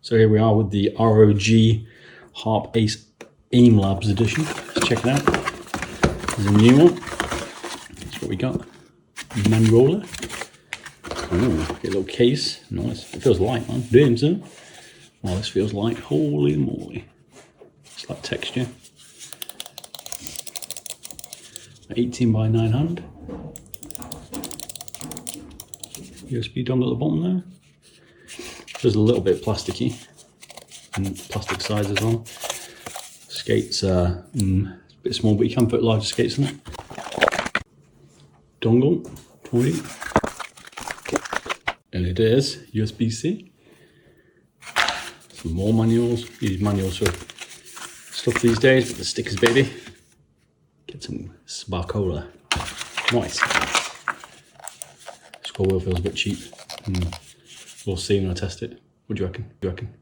So here we are with the ROG ASUS Aimlab edition. Let's check it out. There's a new one. That's what we got. Manual. Ooh, get a little case. Nice. It feels light, man. Damn, son. Well, this feels light. Holy moly. It's like texture. 18 by 900. USB dongle at the bottom there. There's a little bit plasticky and plastic size as well. Skates are a bit small, but you can put larger skates in it. Dongle for you. And it is USB-C. Some more manuals. You need manuals for stuff these days, but the stickers, baby. Get some Sparkola. Nice. Squirrel wheel feels a bit cheap. We'll see when I test it. What do you reckon?